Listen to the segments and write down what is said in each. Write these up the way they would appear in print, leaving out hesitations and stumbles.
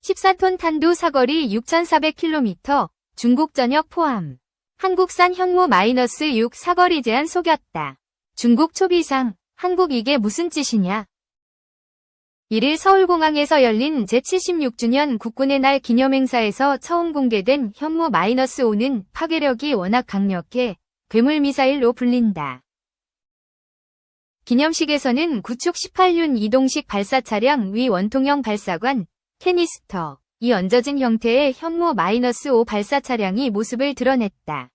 14톤 탄도 사거리 6,400km, 중국 전역 포함. 한국산 현무 -6 사거리 제한 속였다. 중국 초비상, 한국 이게 무슨 짓이냐? 1일 서울공항에서 열린 제76주년 국군의 날 기념행사에서 처음 공개된 현무 -5는 파괴력이 워낙 강력해 괴물미사일로 불린다. 기념식에서는 구축 18륜 이동식 발사차량 위 원통형 발사관, 캐니스터, 이 얹어진 형태의 현무 -5 발사차량이 모습을 드러냈다.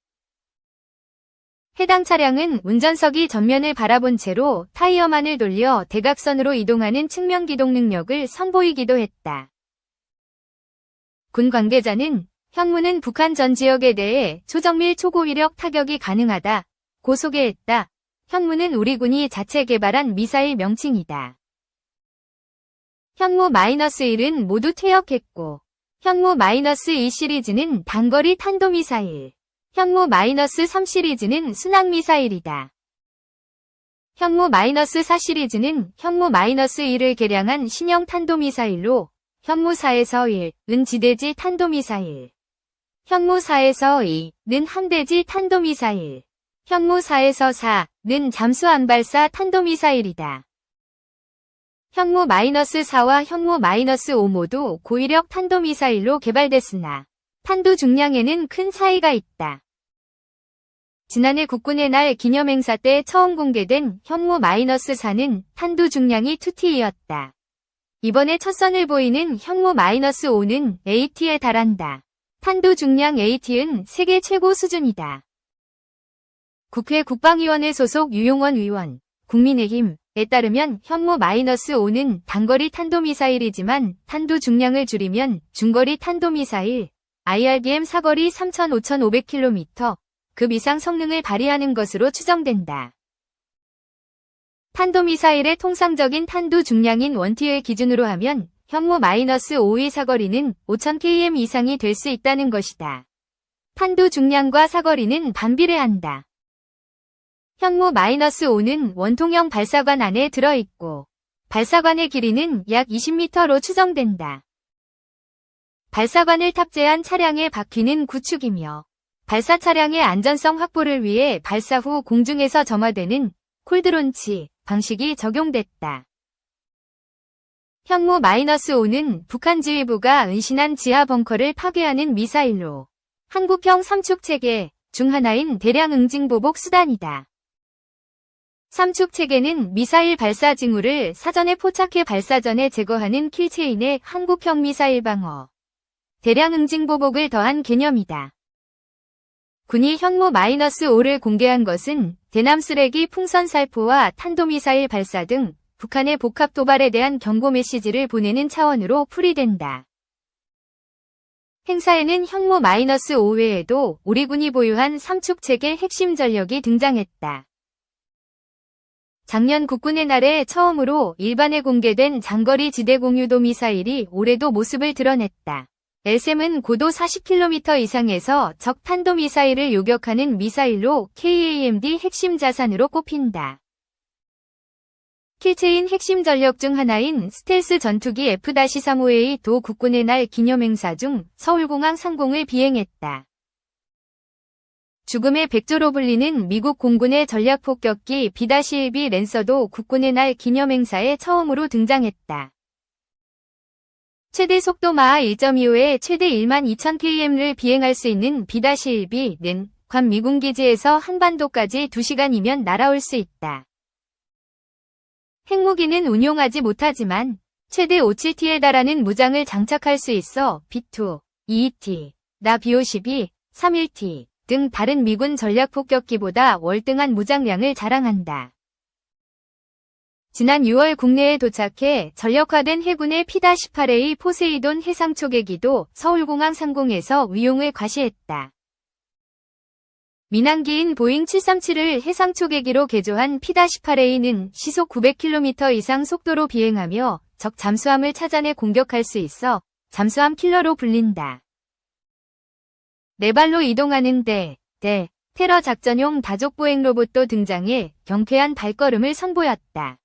해당 차량은 운전석이 전면을 바라본 채로 타이어만을 돌려 대각선으로 이동하는 측면 기동 능력을 선보이기도 했다. 군 관계자는 현무는 북한 전 지역에 대해 초정밀 초고위력 타격이 가능하다고 소개했다. 현무는 우리 군이 자체 개발한 미사일 명칭이다. 현무 -1은 모두 퇴역했고, 현무 -2 시리즈는 단거리 탄도미사일, 현무 -3 시리즈는 순항미사일이다. 현무 -4 시리즈는 현무 -1을 개량한 신형 탄도미사일로 현무 4에서 1은 지대지 탄도미사일, 현무 4에서 2는 함대지 탄도미사일, 현무 4에서 4는 잠수함 발사 탄도미사일이다. 현무 -4와 현무 -5 모두 고위력 탄도미사일로 개발됐으나 탄도 중량에는 큰 차이가 있다. 지난해 국군의 날 기념행사 때 처음 공개된 현무 -4는 탄도 중량이 2T이었다. 이번에 첫 선을 보이는 현무 -5는 AT에 달한다. 탄도 중량 AT는 세계 최고 수준이다. 국회 국방위원회 소속 유용원 의원, 국민의힘에 따르면 현무 -5는 단거리 탄도미사일이지만 탄도 중량을 줄이면 중거리 탄도미사일, IRBM 사거리 3,500km 급 이상 성능을 발휘하는 것으로 추정된다. 탄도미사일의 통상적인 탄도 중량인 1T를 기준으로 하면 현무 -5의 사거리는 5,000km 이상이 될 수 있다는 것이다. 탄도 중량과 사거리는 반비례한다. 현무 -5는 원통형 발사관 안에 들어있고 발사관의 길이는 약 20m로 추정된다. 발사관을 탑재한 차량의 바퀴는 구축이며 발사 차량의 안전성 확보를 위해 발사 후 공중에서 점화되는 콜드론치 방식이 적용됐다. 현무 -5는 북한 지휘부가 은신한 지하 벙커를 파괴하는 미사일로 한국형 삼축 체계 중 하나인 대량 응징 보복 수단이다. 삼축 체계는 미사일 발사 징후를 사전에 포착해 발사 전에 제거하는 킬체인의 한국형 미사일 방어, 대량 응징 보복을 더한 개념이다. 군이 현무 -5를 공개한 것은 대남 쓰레기 풍선 살포와 탄도미사일 발사 등 북한의 복합 도발에 대한 경고 메시지를 보내는 차원으로 풀이된다. 행사에는 현무 -5 외에도 우리 군이 보유한 삼축 체계 핵심 전력이 등장했다. 작년 국군의 날에 처음으로 일반에 공개된 장거리 지대 공유도 미사일이 올해도 모습을 드러냈다. LSAM은 고도 40km 이상에서 적 탄도미사일을 요격하는 미사일로 KAMD 핵심 자산으로 꼽힌다. 킬체인 핵심 전력 중 하나인 스텔스 전투기 F-35A도 국군의 날 기념행사 중 서울공항 상공을 비행했다. 죽음의 백조로 불리는 미국 공군의 전략폭격기 B-1B 랜서도 국군의 날 기념행사에 처음으로 등장했다. 최대 속도 마하 1.25에 최대 12,000km를 비행할 수 있는 B-1B는 괌 미군 기지에서 한반도까지 2시간이면 날아올 수 있다. 핵무기는 운용하지 못하지만 최대 57T에 달하는 무장을 장착할 수 있어 B2, 22T, 나 B-52, 31T 등 다른 미군 전략폭격기보다 월등한 무장량을 자랑한다. 지난 6월 국내에 도착해 전력화된 해군의 P-18A 포세이돈 해상초계기도 서울공항 상공에서 위용을 과시했다. 민항기인 보잉 737을 해상초계기로 개조한 P-18A는 시속 900km 이상 속도로 비행하며 적 잠수함을 찾아내 공격할 수 있어 잠수함 킬러로 불린다. 네 발로 이동하는 테러 작전용 다족보행 로봇도 등장해 경쾌한 발걸음을 선보였다.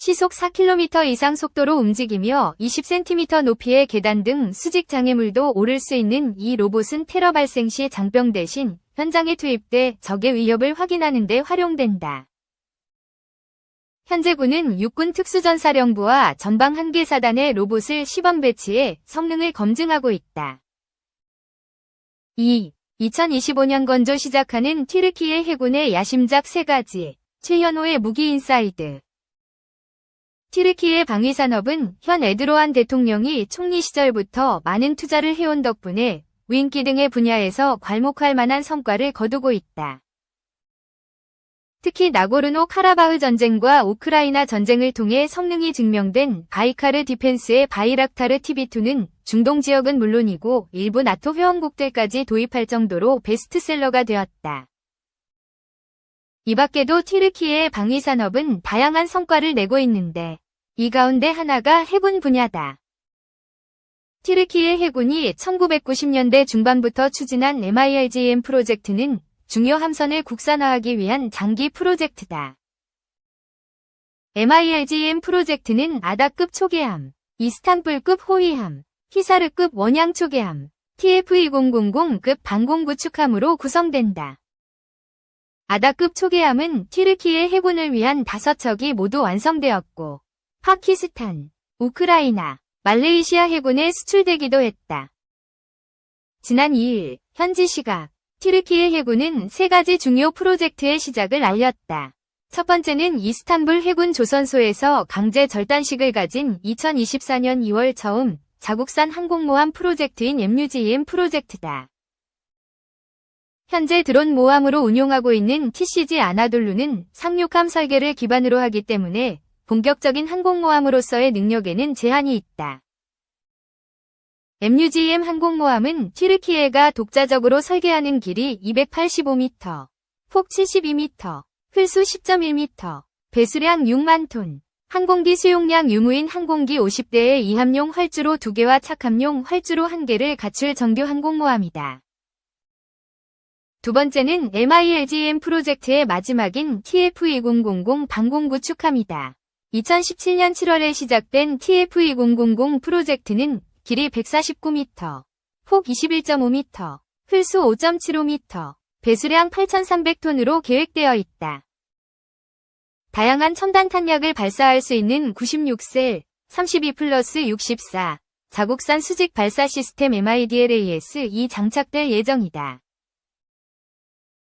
시속 4km 이상 속도로 움직이며 20cm 높이의 계단 등 수직 장애물도 오를 수 있는 이 로봇은 테러 발생 시 장병 대신 현장에 투입돼 적의 위협을 확인하는 데 활용된다. 현재 군은 육군 특수전사령부와 전방 한계사단의 로봇을 시범 배치해 성능을 검증하고 있다. 2. 2025년 건조 시작하는 튀르키예 해군의 야심작 3가지. 최현호의 무기 인사이드. 튀르키예 방위산업은 현 에르도안 대통령이 총리 시절부터 많은 투자를 해온 덕분에 무인기 등의 분야에서 괄목할 만한 성과를 거두고 있다. 특히 나고르노 카라바흐 전쟁과 우크라이나 전쟁을 통해 성능이 증명된 바이카르 디펜스의 바이락타르 TB2는 중동 지역은 물론이고 일부 나토 회원국들까지 도입할 정도로 베스트셀러가 되었다. 이 밖에도 튀르키예의 방위산업은 다양한 성과를 내고 있는데 이 가운데 하나가 해군 분야다. 튀르키예 해군이 1990년대 중반부터 추진한 MIRGM 프로젝트는 중요 함선을 국산화하기 위한 장기 프로젝트다. MIRGM 프로젝트는 아다급 초계함, 이스탄불급 호위함, 히사르급 원양 초계함, TF-2000급 방공 구축함으로 구성된다. 아다급 초계함은 튀르키예 해군을 위한 5척이 모두 완성되었고 파키스탄, 우크라이나, 말레이시아 해군에 수출되기도 했다. 지난 2일 현지 시각 튀르키예 해군은 3가지 중요 프로젝트의 시작을 알렸다. 첫 번째는 이스탄불 해군 조선소에서 강제 절단식을 가진 2024년 2월 처음 자국산 항공모함 프로젝트인 MUGM 프로젝트다. 현재 드론 모함으로 운용하고 있는 TCG 아나돌루는 상륙함 설계를 기반으로 하기 때문에 본격적인 항공모함으로서의 능력에는 제한이 있다. MUGM 항공모함은 튀르키예가 독자적으로 설계하는 길이 285m, 폭 72m, 흘수 10.1m, 배수량 6만 톤, 항공기 수용량 유무인 항공기 50대의 이함용 활주로 2개와 착함용 활주로 1개를 갖출 정규 항공모함이다. 두 번째는 MIRGM 프로젝트의 마지막인 TF-2000 방공구축함이다. 2017년 7월에 시작된 TF-2000 프로젝트는 길이 149m, 폭 21.5m, 흘수 5.75m, 배수량 8,300톤으로 계획되어 있다. 다양한 첨단 탄약을 발사할 수 있는 96셀, 32+64, 자국산 수직 발사 시스템 MIDLAS-2 장착될 예정이다.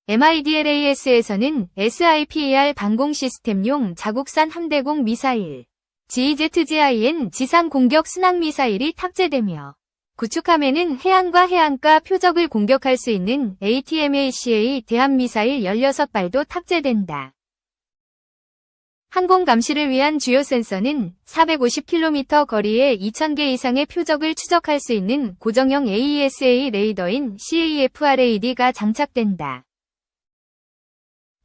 MIDLAS에서는 SIPAR 방공 시스템용 자국산 함대공 미사일, GEZGIN 지상 공격 순항 미사일이 탑재되며 구축함에는 해안과 해안가 표적을 공격할 수 있는 ATMACA 대함미사일 16발도 탑재된다. 항공 감시를 위한 주요 센서는 450km 거리에 2000개 이상의 표적을 추적할 수 있는 고정형 AESA 레이더인 CAFRAD가 장착된다.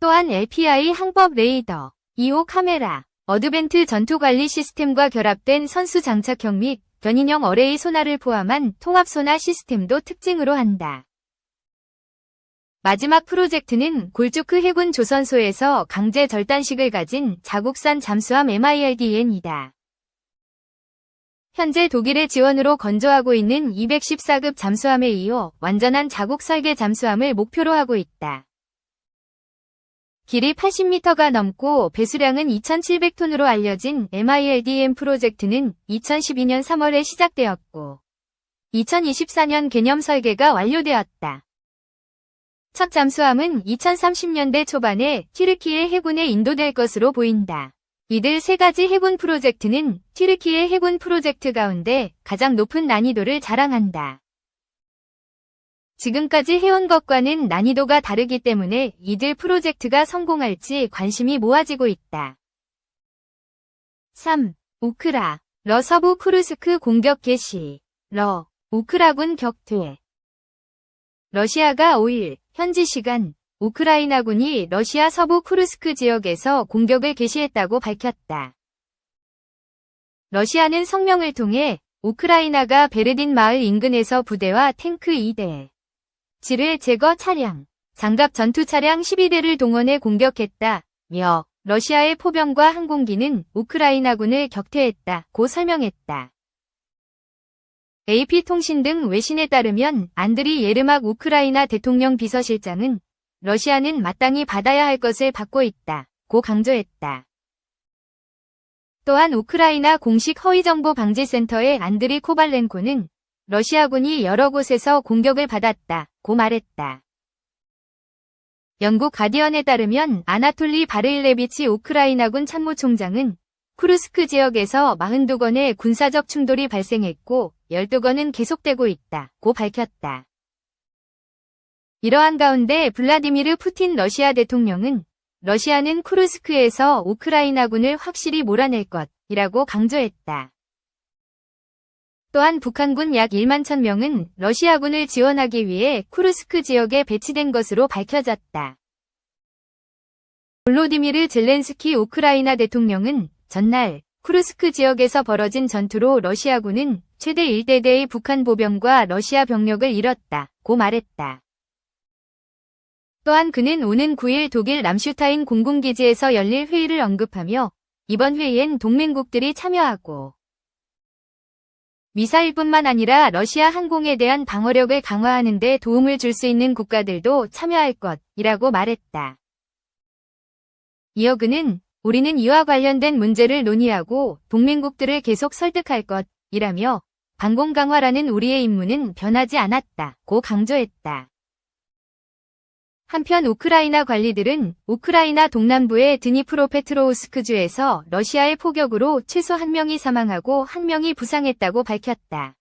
또한 LPI 항법 레이더, 2호 카메라, 어드벤트 전투관리 시스템과 결합된 선수 장착형 및 견인형 어레이 소나를 포함한 통합 소나 시스템도 특징으로 한다. 마지막 프로젝트는 골조크 해군 조선소에서 강제 절단식을 가진 자국산 잠수함 MIRDN이다. 현재 독일의 지원으로 건조하고 있는 214급 잠수함에 이어 완전한 자국 설계 잠수함을 목표로 하고 있다. 길이 80m가 넘고 배수량은 2,700톤으로 알려진 MIRDN 프로젝트는 2012년 3월에 시작되었고 2024년 개념 설계가 완료되었다. 첫 잠수함은 2030년대 초반에 튀르키예 해군에 인도될 것으로 보인다. 이들 3가지 해군 프로젝트는 튀르키예 해군 프로젝트 가운데 가장 높은 난이도를 자랑한다. 지금까지 해온 것과는 난이도가 다르기 때문에 이들 프로젝트가 성공할지 관심이 모아지고 있다. 3. 우크라, 러 서부 쿠르스크 공격 개시. 러, 우크라군 격퇴. 러시아가 5일 현지 시간 우크라이나군이 러시아 서부 쿠르스크 지역에서 공격을 개시했다고 밝혔다. 러시아는 성명을 통해 우크라이나가 베르딘 마을 인근에서 부대와 탱크 2대, 지뢰 제거 차량, 장갑 전투 차량 12대를 동원해 공격했다며 러시아의 포병과 항공기는 우크라이나군을 격퇴했다고 설명했다. AP통신 등 외신에 따르면 안드리 예르막 우크라이나 대통령 비서실장은 러시아는 마땅히 받아야 할 것을 받고 있다고 강조했다. 또한 우크라이나 공식 허위정보방지센터의 안드리 코발렌코는 러시아군이 여러 곳에서 공격을 받았다고 말했다. 영국 가디언에 따르면 아나톨리 바르일레비치 우크라이나군 참모총장은 쿠르스크 지역에서 42건의 군사적 충돌이 발생했고 12건은 계속되고 있다고 밝혔다. 이러한 가운데 블라디미르 푸틴 러시아 대통령은 러시아는 쿠르스크에서 우크라이나군을 확실히 몰아낼 것이라고 강조했다. 또한 북한군 약 1만 1,000명은 러시아군을 지원하기 위해 쿠르스크 지역에 배치된 것으로 밝혀졌다. 볼로디미르 젤렌스키 우크라이나 대통령은 전날 쿠르스크 지역에서 벌어진 전투로 러시아군은 최대 1대대의 북한 보병과 러시아 병력을 잃었다고 말했다. 또한 그는 오는 9일 독일 람슈타인 공군기지에서 열릴 회의를 언급하며 이번 회의엔 동맹국들이 참여하고 미사일뿐만 아니라 러시아 항공에 대한 방어력을 강화하는 데 도움을 줄 수 있는 국가들도 참여할 것이라고 말했다. 이어 그는 우리는 이와 관련된 문제를 논의하고 동맹국들을 계속 설득할 것이라며 반공 강화라는 우리의 임무는 변하지 않았다고 강조했다. 한편 우크라이나 관리들은 우크라이나 동남부의 드니프로페트로우스크주에서 러시아의 포격으로 최소 1명이 사망하고 1명이 부상했다고 밝혔다.